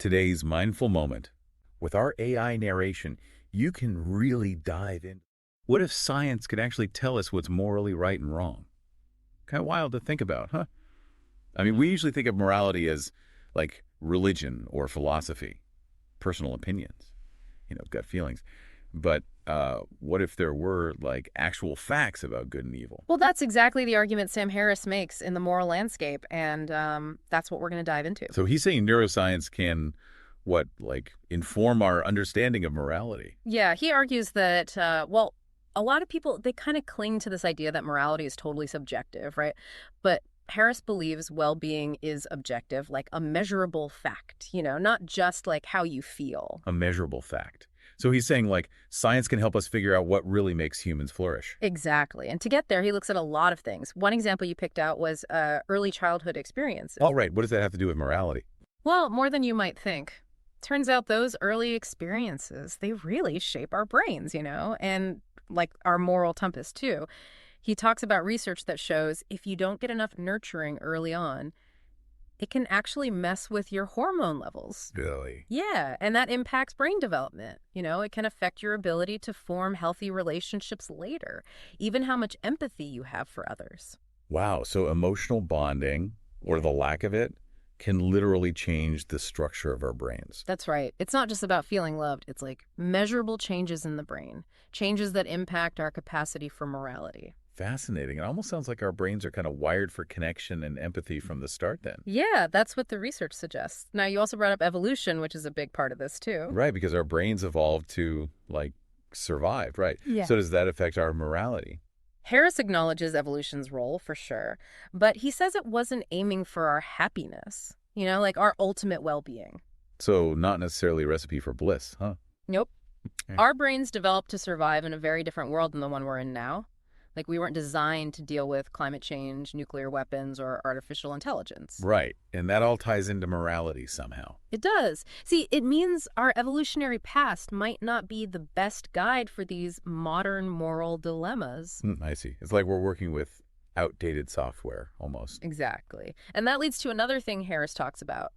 Today's mindful moment. With our AI narration, you can really dive in. What if science could actually tell us what's morally right and wrong? Kind of wild to think about, huh? I mean, we usually think of morality as like religion or philosophy, personal opinions, gut feelings. But what if there were like actual facts about good and evil? Well, that's exactly the argument Sam Harris makes in The Moral Landscape, and that's what we're going to dive into. So he's saying neuroscience can, inform our understanding of morality. Yeah, he argues that, a lot of people, they kind of cling to this idea that morality is totally subjective, right? But Harris believes well-being is objective, like a measurable fact, not just like how you feel. A measurable fact. So he's saying, science can help us figure out what really makes humans flourish. Exactly. And to get there, he looks at a lot of things. One example you picked out was early childhood experiences. All right. What does that have to do with morality? Well, more than you might think. Turns out those early experiences, they really shape our brains, and like our moral compass, too. He talks about research that shows if you don't get enough nurturing early on, it can actually mess with your hormone levels. Really? Yeah, and that impacts brain development. It can affect your ability to form healthy relationships later, even how much empathy you have for others. Wow. So emotional bonding, or the lack of it, can literally change the structure of our brains. That's right. It's not just about feeling loved. It's like measurable changes in the brain, changes that impact our capacity for morality. Fascinating. It almost sounds like our brains are kind of wired for connection and empathy from the start then. Yeah, that's what the research suggests. Now, you also brought up evolution, which is a big part of this, too. Right, because our brains evolved to, survive, right? Yeah. So does that affect our morality? Harris acknowledges evolution's role, for sure, but he says it wasn't aiming for our happiness, like our ultimate well-being. So not necessarily a recipe for bliss, huh? Nope. Okay. Our brains developed to survive in a very different world than the one we're in now. Like, we weren't designed to deal with climate change, nuclear weapons, or artificial intelligence. Right. And that all ties into morality somehow. It does. See, it means our evolutionary past might not be the best guide for these modern moral dilemmas. I see. It's like we're working with outdated software, almost. Exactly. And that leads to another thing Harris talks about.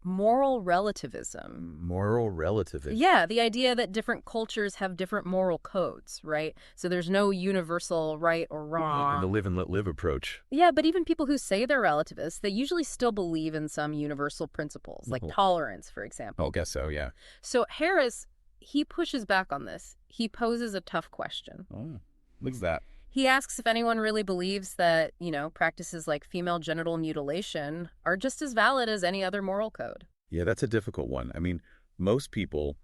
Moral relativism. Moral relativism. Yeah, the idea that different cultures have different moral codes, right? So there's no universal right or wrong. And the live and let live approach. Yeah, but even people who say they're relativists, they usually still believe in some universal principles, like tolerance, for example. Oh, guess so, yeah. So Harris, he pushes back on this. He poses a tough question. Oh, look at that. He asks if anyone really believes that, practices like female genital mutilation are just as valid as any other moral code. Yeah, that's a difficult one. I mean, most people,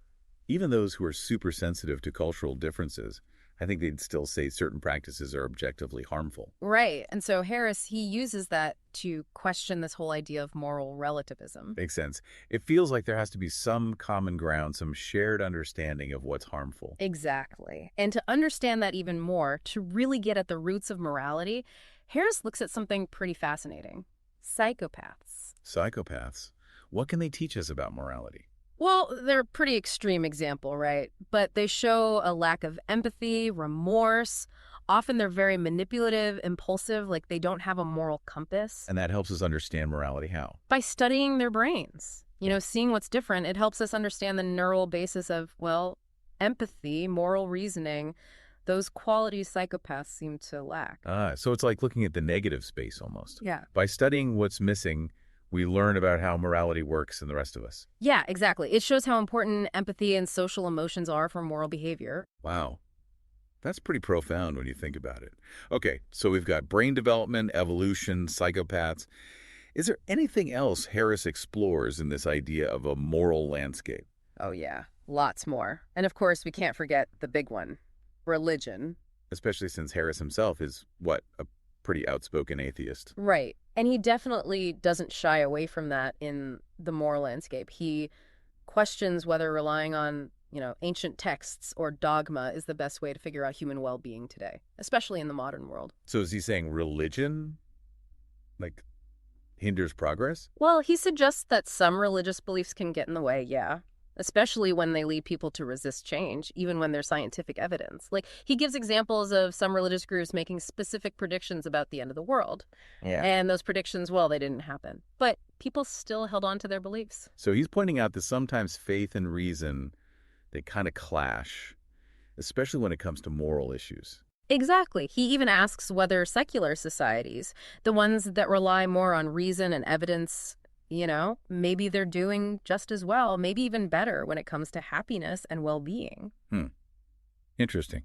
even those who are super sensitive to cultural differences, I think they'd still say certain practices are objectively harmful. Right. And so Harris, he uses that to question this whole idea of moral relativism. Makes sense. It feels like there has to be some common ground, some shared understanding of what's harmful. Exactly. And to understand that even more, to really get at the roots of morality, Harris looks at something pretty fascinating. Psychopaths. Psychopaths? What can they teach us about morality? Well, they're a pretty extreme example, right? But they show a lack of empathy, remorse. Often they're very manipulative, impulsive, like they don't have a moral compass. And that helps us understand morality how? By studying their brains. Seeing what's different, it helps us understand the neural basis of, empathy, moral reasoning. Those qualities psychopaths seem to lack. So it's like looking at the negative space almost. Yeah. By studying what's missing, we learn about how morality works in the rest of us. Yeah, exactly. It shows how important empathy and social emotions are for moral behavior. Wow. That's pretty profound when you think about it. Okay, so we've got brain development, evolution, psychopaths. Is there anything else Harris explores in this idea of a moral landscape? Oh, yeah. Lots more. And of course, we can't forget the big one, religion. Especially since Harris himself is, a pretty outspoken atheist. Right. And he definitely doesn't shy away from that in The Moral Landscape. He questions whether relying on, ancient texts or dogma is the best way to figure out human well-being today, especially in the modern world. So is he saying religion, hinders progress? Well, he suggests that some religious beliefs can get in the way, yeah. especially when they lead people to resist change, even when there's scientific evidence. Like, he gives examples of some religious groups making specific predictions about the end of the world. Yeah. And those predictions, well, they didn't happen. But people still held on to their beliefs. So he's pointing out that sometimes faith and reason, they kind of clash, especially when it comes to moral issues. Exactly. He even asks whether secular societies, the ones that rely more on reason and evidence, maybe they're doing just as well, maybe even better when it comes to happiness and well-being. Interesting.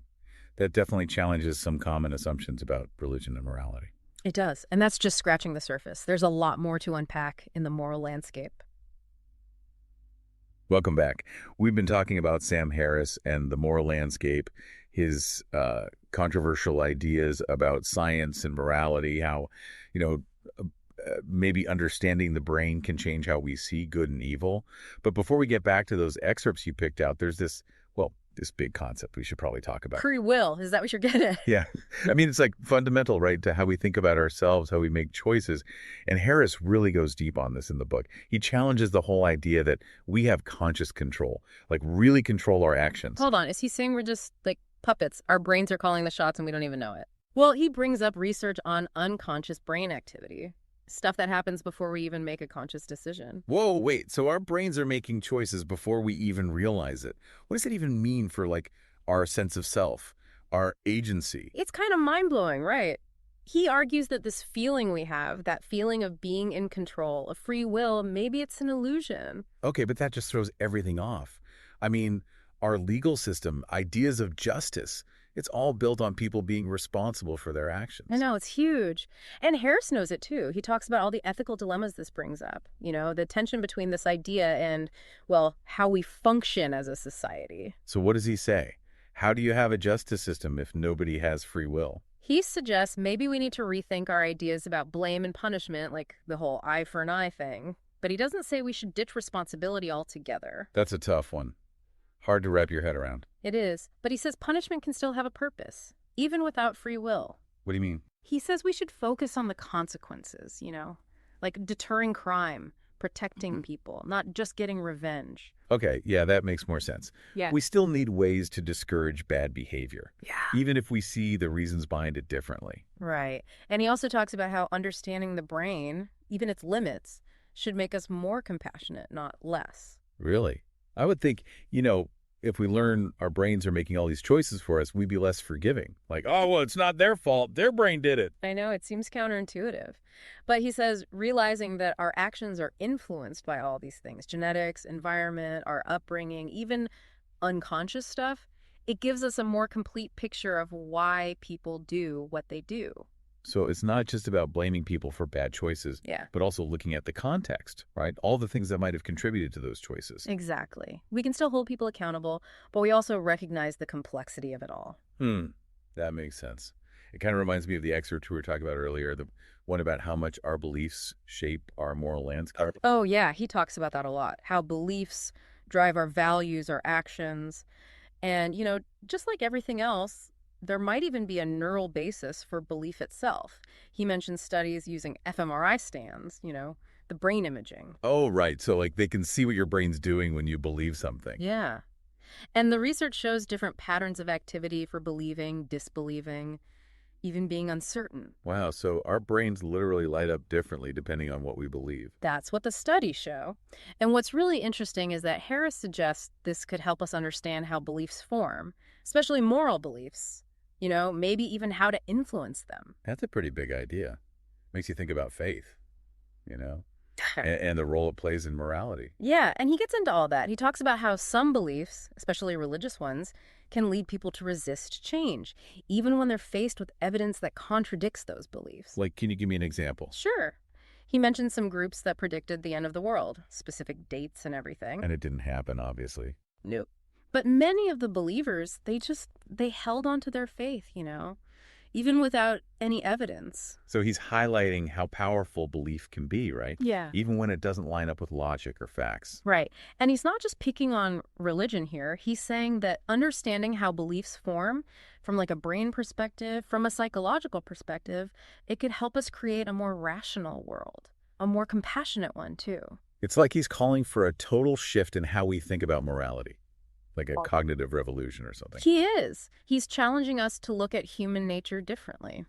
That definitely challenges some common assumptions about religion and morality. It does. And that's just scratching the surface. There's a lot more to unpack in the moral landscape. Welcome back. We've been talking about Sam Harris and the moral landscape, his controversial ideas about science and morality, how, maybe understanding the brain can change how we see good and evil. But before we get back to those excerpts you picked out, there's this big concept we should probably talk about. Free will. Is that what you're getting at? Yeah. I mean, it's like fundamental, right, to how we think about ourselves, how we make choices. And Harris really goes deep on this in the book. He challenges the whole idea that we have conscious control, like really control our actions. Hold on. Is he saying we're just like puppets? Our brains are calling the shots and we don't even know it? Well, he brings up research on unconscious brain activity. Stuff that happens before we even make a conscious decision. Whoa, wait. So our brains are making choices before we even realize it. What does that even mean for, like, our sense of self, our agency? It's kind of mind-blowing, right? He argues that this feeling we have, that feeling of being in control, of free will, maybe it's an illusion. Okay, but that just throws everything off. I mean, our legal system, ideas of justice, it's all built on people being responsible for their actions. I know, it's huge. And Harris knows it too. He talks about all the ethical dilemmas this brings up. The tension between this idea and, well, how we function as a society. So what does he say? How do you have a justice system if nobody has free will? He suggests maybe we need to rethink our ideas about blame and punishment, like the whole eye for an eye thing. But he doesn't say we should ditch responsibility altogether. That's a tough one. Hard to wrap your head around. It is. But he says punishment can still have a purpose, even without free will. What do you mean? He says we should focus on the consequences, like deterring crime, protecting people, not just getting revenge. Okay, yeah, that makes more sense. Yeah. We still need ways to discourage bad behavior, Yeah. even if we see the reasons behind it differently. Right. And he also talks about how understanding the brain, even its limits, should make us more compassionate, not less. Really? I would think, if we learn our brains are making all these choices for us, we'd be less forgiving. Like, oh, well, it's not their fault. Their brain did it. I know, it seems counterintuitive. But he says realizing that our actions are influenced by all these things, genetics, environment, our upbringing, even unconscious stuff, it gives us a more complete picture of why people do what they do. So it's not just about blaming people for bad choices, Yeah. but also looking at the context, right? All the things that might have contributed to those choices. Exactly. We can still hold people accountable, but we also recognize the complexity of it all. That makes sense. It kind of reminds me of the excerpt we were talking about earlier, the one about how much our beliefs shape our moral landscape. Oh, yeah, he talks about that a lot, how beliefs drive our values, our actions. And, just like everything else, there might even be a neural basis for belief itself. He mentions studies using fMRI scans, the brain imaging. Oh, right. So, like, they can see what your brain's doing when you believe something. Yeah. And the research shows different patterns of activity for believing, disbelieving, even being uncertain. Wow. So our brains literally light up differently depending on what we believe. That's what the studies show. And what's really interesting is that Harris suggests this could help us understand how beliefs form, especially moral beliefs. Maybe even how to influence them. That's a pretty big idea. Makes you think about faith, and the role it plays in morality. Yeah, and he gets into all that. He talks about how some beliefs, especially religious ones, can lead people to resist change, even when they're faced with evidence that contradicts those beliefs. Like, can you give me an example? Sure. He mentioned some groups that predicted the end of the world, specific dates and everything. And it didn't happen, obviously. Nope. But many of the believers, they held on to their faith, even without any evidence. So he's highlighting how powerful belief can be, right? Yeah. Even when it doesn't line up with logic or facts. Right. And he's not just picking on religion here. He's saying that understanding how beliefs form from like a brain perspective, from a psychological perspective, it could help us create a more rational world, a more compassionate one too. It's like he's calling for a total shift in how we think about morality, like a cognitive revolution or something. He is. He's challenging us to look at human nature differently,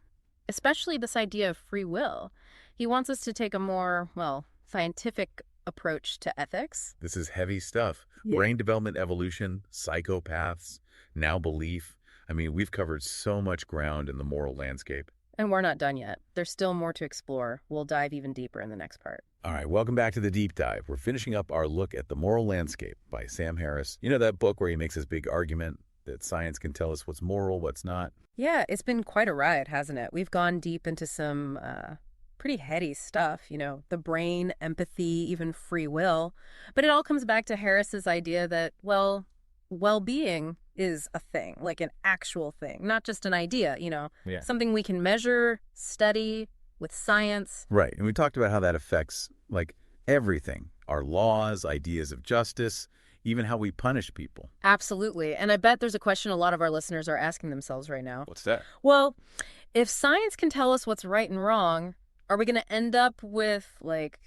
especially this idea of free will. He wants us to take a more, well, scientific approach to ethics. This is heavy stuff. Yeah. Brain development, evolution, psychopaths, now belief. I mean, we've covered so much ground in the moral landscape. And we're not done yet. There's still more to explore. We'll dive even deeper in the next part. All right, welcome back to the deep dive. We're finishing up our look at The Moral Landscape by Sam Harris. You know that book where he makes this big argument that science can tell us what's moral, what's not? Yeah, it's been quite a ride, hasn't it? We've gone deep into some pretty heady stuff, the brain, empathy, even free will. But it all comes back to Harris's idea that, well, well-being is a thing, like an actual thing, not just an idea, Yeah. something we can measure, study with science. Right, and we talked about how that affects, like, everything. Our laws, ideas of justice, even how we punish people. Absolutely. And I bet there's a question a lot of our listeners are asking themselves right now. What's that? Well, if science can tell us what's right and wrong, are we going to end up with, like,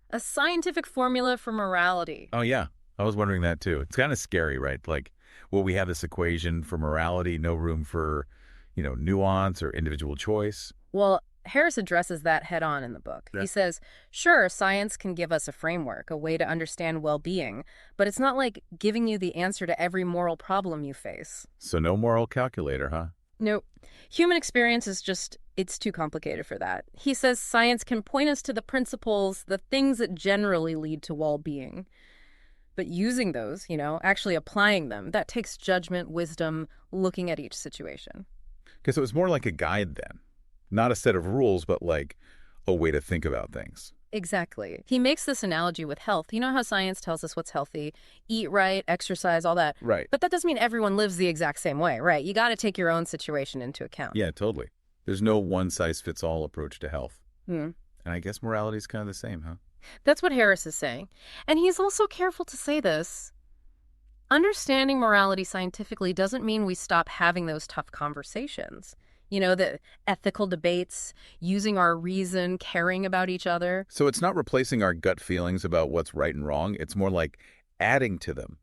a scientific formula for morality? Oh, yeah. I was wondering that, too. It's kind of scary, right? Like, will we have this equation for morality, no room for, nuance or individual choice? Well, Harris addresses that head on in the book. Yeah. He says, sure, science can give us a framework, a way to understand well-being, but it's not like giving you the answer to every moral problem you face. So no moral calculator, huh? Nope. Human experience is just, it's too complicated for that. He says science can point us to the principles, the things that generally lead to well-being. But using those, actually applying them, that takes judgment, wisdom, looking at each situation. Because it was more like a guide then. Not a set of rules, but like a way to think about things. Exactly. He makes this analogy with health. You know how science tells us what's healthy, eat right, exercise, all that. Right. But that doesn't mean everyone lives the exact same way, right? You got to take your own situation into account. Yeah, totally. There's no one-size-fits-all approach to health. Hmm. And I guess morality is kind of the same, huh? That's what Harris is saying. And he's also careful to say this. Understanding morality scientifically doesn't mean we stop having those tough conversations. The ethical debates, using our reason, caring about each other. So it's not replacing our gut feelings about what's right and wrong. It's more like adding to them.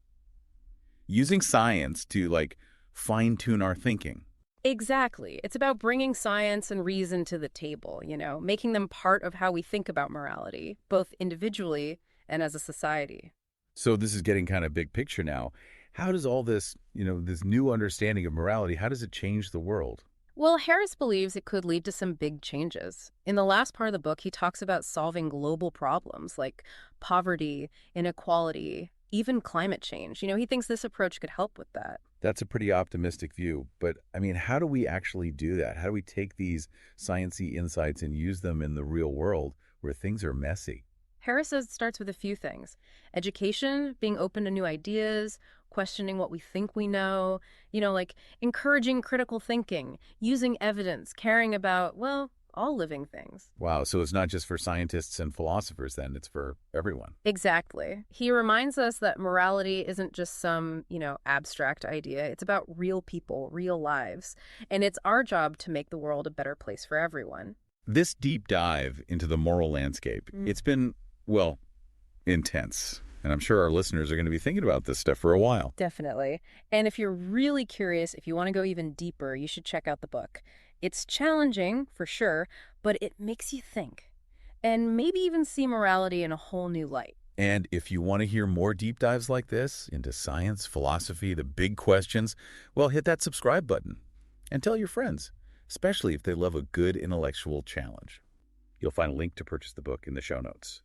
Using science to, like, fine-tune our thinking. Exactly. It's about bringing science and reason to the table, making them part of how we think about morality, both individually and as a society. So this is getting kind of big picture now. How does all this, this new understanding of morality, how does it change the world? Well, Harris believes it could lead to some big changes. In the last part of the book, he talks about solving global problems like poverty, inequality, even climate change. He thinks this approach could help with that. That's a pretty optimistic view. But, I mean, how do we actually do that? How do we take these sciencey insights and use them in the real world where things are messy? Harris says it starts with a few things. Education, being open to new ideas, questioning what we think we know, like encouraging critical thinking, using evidence, caring about, well, all living things. Wow, so it's not just for scientists and philosophers then, it's for everyone. Exactly. He reminds us that morality isn't just some, abstract idea. It's about real people, real lives. And it's our job to make the world a better place for everyone. This deep dive into the moral landscape, it's been, well, intense. And I'm sure our listeners are going to be thinking about this stuff for a while. Definitely. And if you're really curious, if you want to go even deeper, you should check out the book. It's challenging, for sure, but it makes you think. And maybe even see morality in a whole new light. And if you want to hear more deep dives like this into science, philosophy, the big questions, well, hit that subscribe button. And tell your friends, especially if they love a good intellectual challenge. You'll find a link to purchase the book in the show notes.